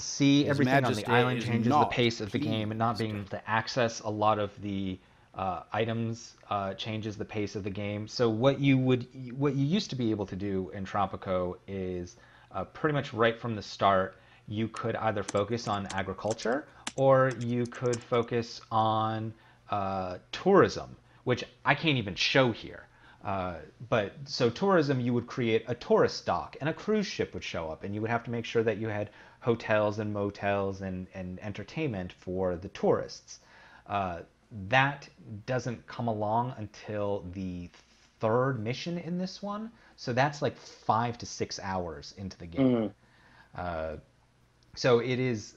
see everything on the island changes the pace of the game, and not being able to access a lot of the items changes the pace of the game. So what you used to be able to do in Tropico is pretty much right from the start, you could either focus on agriculture or you could focus on tourism, which I can't even show here. But so tourism, you would create a tourist dock, and a cruise ship would show up, and you would have to make sure that you had hotels and motels and entertainment for the tourists. That doesn't come along until the third mission in this one, so that's like 5 to 6 hours into the game. So it is.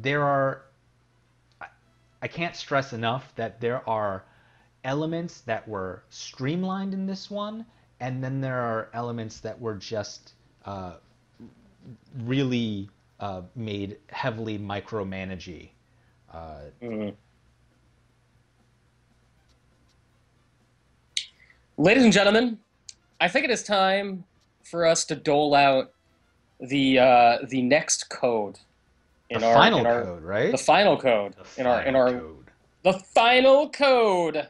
There are. I can't stress enough that there are elements that were streamlined in this one, and then there are elements that were just really made heavily micromanagey. Ladies and gentlemen, I think it is time for us to dole out the next code. The final code, right? The final code the final code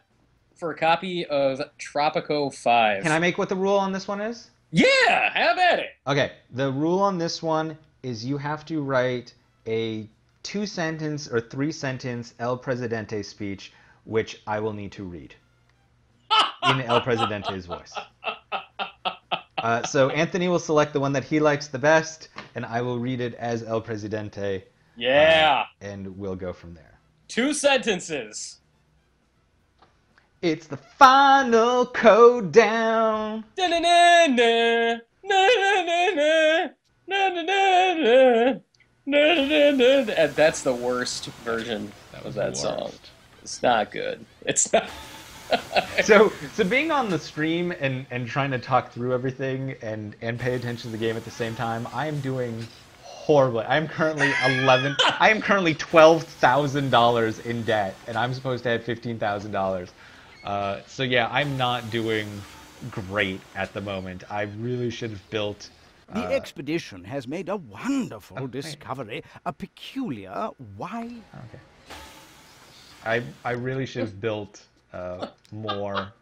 for a copy of Tropico 5. Can I make what the rule on this one is? Yeah, have at it. Okay, the rule on this one is you have to write a 2-sentence or 3-sentence El Presidente speech, which I will need to read in El Presidente's voice. So Anthony will select the one that he likes the best, and I will read it as El Presidente. Yeah. And we'll go from there. 2 sentences. It's the final code down. And that's the worst version of that song. It's not good. It's not. So being on the stream and trying to talk through everything and pay attention to the game at the same time, I am doing horribly. I am currently $12,000 in debt, and I'm supposed to have $15,000. So yeah, I'm not doing great at the moment. I really should have built. The expedition has made a wonderful discovery, a peculiar wide. Okay. I really should have built more.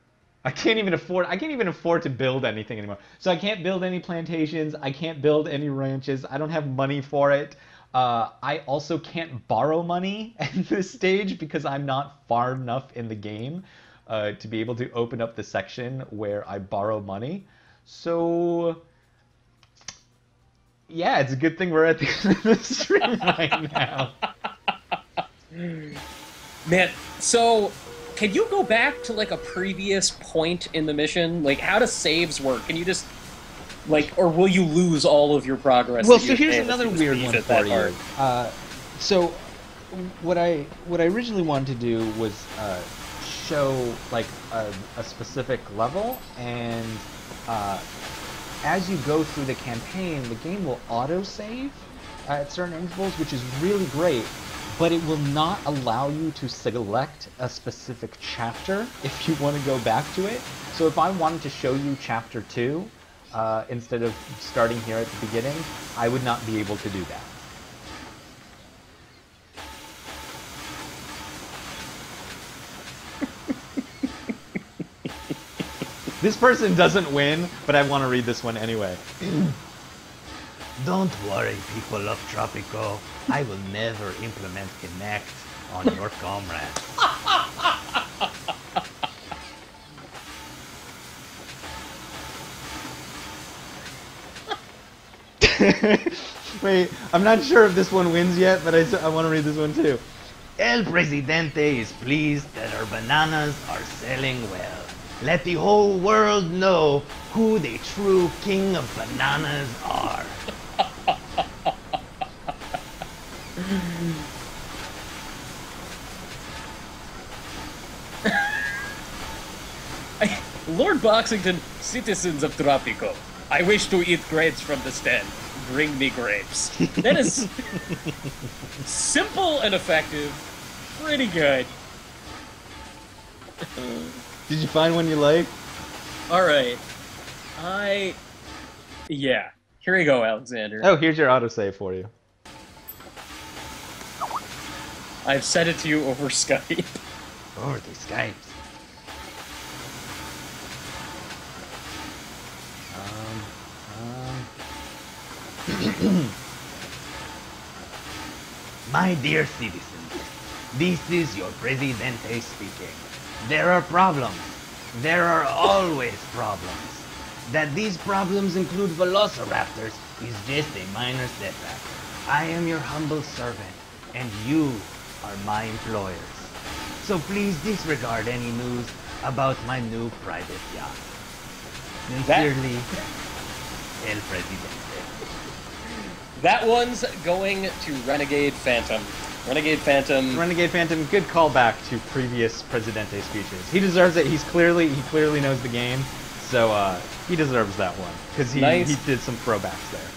I can't even afford to build anything anymore. So I can't build any plantations. I can't build any ranches. I don't have money for it. I also can't borrow money at this stage because I'm not far enough in the game to be able to open up the section where I borrow money. So yeah, it's a good thing we're at the end of the stream right now. Man, so can you go back to like a previous point in the mission? Like, how do saves work? Can you just or will you lose all of your progress? Well, so here's another weird one for you. So what I originally wanted to do was show like a specific level, and as you go through the campaign, the game will auto-save at certain intervals, which is really great. But it will not allow you to select a specific chapter if you want to go back to it. So if I wanted to show you chapter 2, instead of starting here at the beginning, I would not be able to do that. This person doesn't win, but I want to read this one anyway. Don't worry, people of Tropico. I will never implement Connect on your comrades. Wait, I'm not sure if this one wins yet, but I want to read this one too. El Presidente is pleased that our bananas are selling well. Let the whole world know who the true king of bananas are. Lord Boxington, citizens of Tropico, I wish to eat grapes from the stand. bring me grapes. That is simple and effective. Pretty good. Did you find one you like? Alright. Yeah. Here you go, Alexander. Oh, here's your autosave for you. I've sent it to you over Skype. Over the Skypes. My dear citizens, this is your Presidente speaking. There are problems. There are always problems. That these problems include velociraptors is just a minor setback. I am your humble servant, and you are my employers. So please disregard any news about my new private yacht. Sincerely, El Presidente. That one's going to Renegade Phantom. Renegade Phantom. Renegade Phantom, good callback to previous Presidente speeches. He deserves it. He clearly knows the game, so he deserves that one because he did some throwbacks there.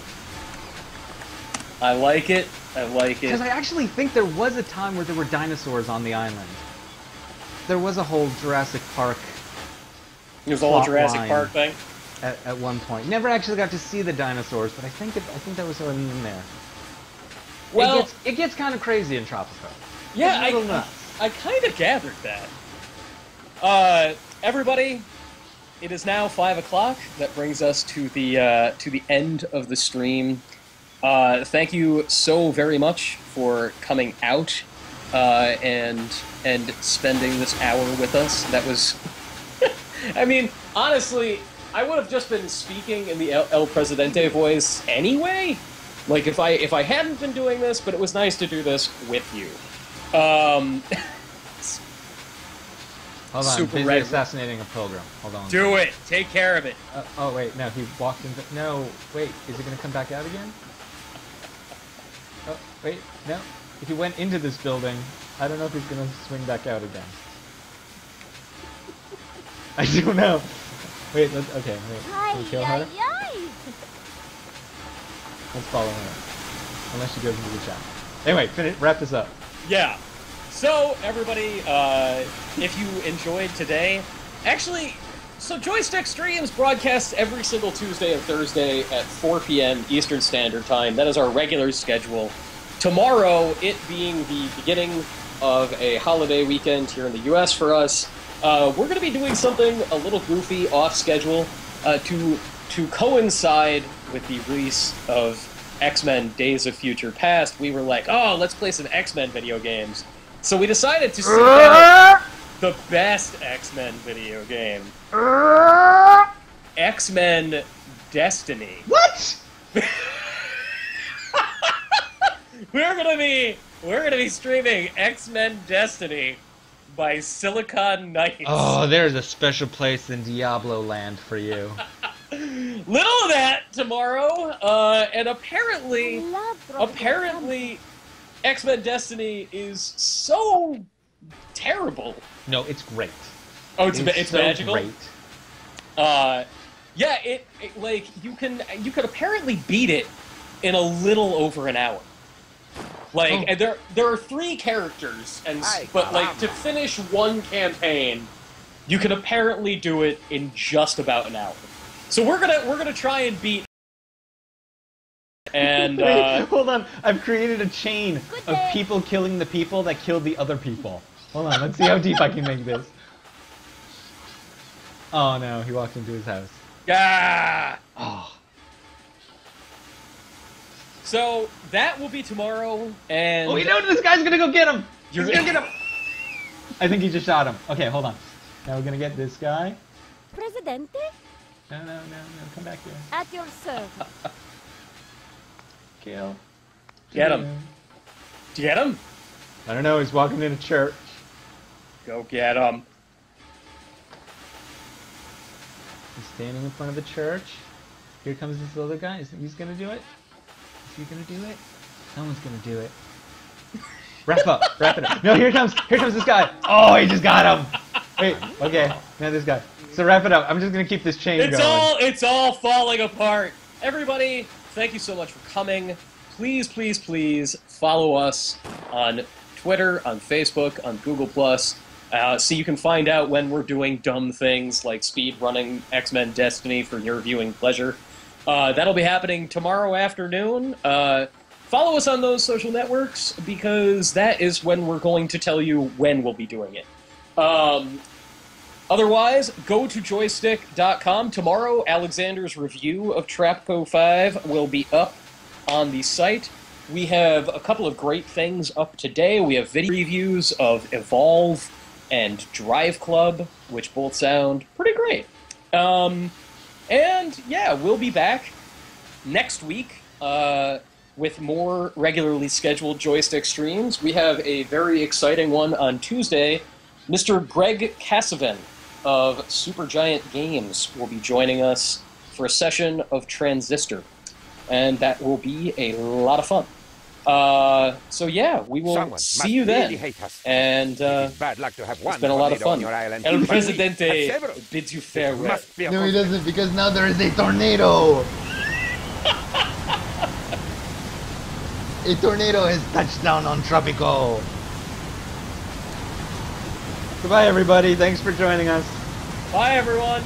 I like it. I like it. Because I actually think there was a time where there were dinosaurs on the island. There was a whole Jurassic Park. There's a whole plot Jurassic line Park thing. At one point. Never actually got to see the dinosaurs, but I think that was in there. Well, it gets kind of crazy in Tropico. yeah, It's a little nuts. I kind of gathered that. Everybody, it is now 5 o'clock. That brings us to the end of the stream. Thank you so very much for coming out and spending this hour with us. That was, I mean, honestly, I would have just been speaking in the El Presidente voice anyway. Like if I hadn't been doing this, but it was nice to do this with you. Hold on, Super busy red. assassinating a pilgrim. Hold on. Do it. Take care of it. Oh wait, no, he walked into. No, wait, is it gonna come back out again? Oh wait, no. If he went into this building, I don't know if he's gonna swing back out again. I don't know. Wait, okay, wait. Can we kill her? Let's follow her. Unless she goes into the chat. Anyway, wrap this up. Yeah. So, everybody, if you enjoyed today, actually, so Joystiq streams broadcasts every single Tuesday and Thursday at 4 p.m. Eastern Standard Time. That is our regular schedule. Tomorrow, it being the beginning of a holiday weekend here in the U.S. for us, we're going to be doing something a little goofy, off schedule, to coincide with the release of X-Men Days of Future Past. We were like, oh, let's play some X-Men video games. So we decided to seek out the best X-Men video game. X-Men Destiny. What? We're gonna be streaming X-Men Destiny by Silicon Knights. Oh, there's a special place in Diablo Land for you. Little of that tomorrow, and apparently, X-Men Destiny is so terrible. No, it's great. Oh, it's so magical. Great. Yeah, it like you could apparently beat it in a little over an hour. Like, and there are 3 characters, but like to finish one campaign, you can apparently do it in just about an hour. So we're gonna try and beat. And Wait, hold on, I've created a chain of people killing the people that killed the other people. Hold on, let's see how deep I can make this. Oh no, he walked into his house. yeah. Oh. So that will be tomorrow, and Oh, we know this guy's gonna go get him! You're He's gonna get him! I think he just shot him. Okay, hold on. Now we're gonna get this guy. Presidente? No, come back here. At your service. Kill. Get him. Do you get him? I don't know, he's walking into church. Go get him. He's standing in front of the church. Here comes this other guy. He's gonna do it? Is he gonna do it? Someone's gonna do it. Wrap it up. No, here comes this guy. Oh, he just got him. Wait, okay, now this guy. So wrap it up. I'm just gonna keep this chain going. It's all falling apart. Everybody, thank you so much for coming. Please, please, please follow us on Twitter, on Facebook, on Google+. So you can find out when we're doing dumb things like speed running X-Men Destiny for your viewing pleasure. That'll be happening tomorrow afternoon. Follow us on those social networks, because that is when we're going to tell you when we'll be doing it. Otherwise, go to joystiq.com. Tomorrow, Alexander's review of Tropico 5 will be up on the site. We have a couple of great things up today. We have video reviews of Evolve and Drive Club, which both sound pretty great. And yeah, we'll be back next week with more regularly scheduled Joystiq streams. We have a very exciting one on Tuesday. Mr. Greg Cassavan of Supergiant Games will be joining us for a session of Transistor, and that will be a lot of fun. So yeah, we will see you then. And bad luck to have it's been a lot of fun. El Presidente bids you farewell. No, he doesn't, because now there is a tornado. A tornado has touched down on Tropico. Goodbye, everybody. Thanks for joining us. Bye, everyone.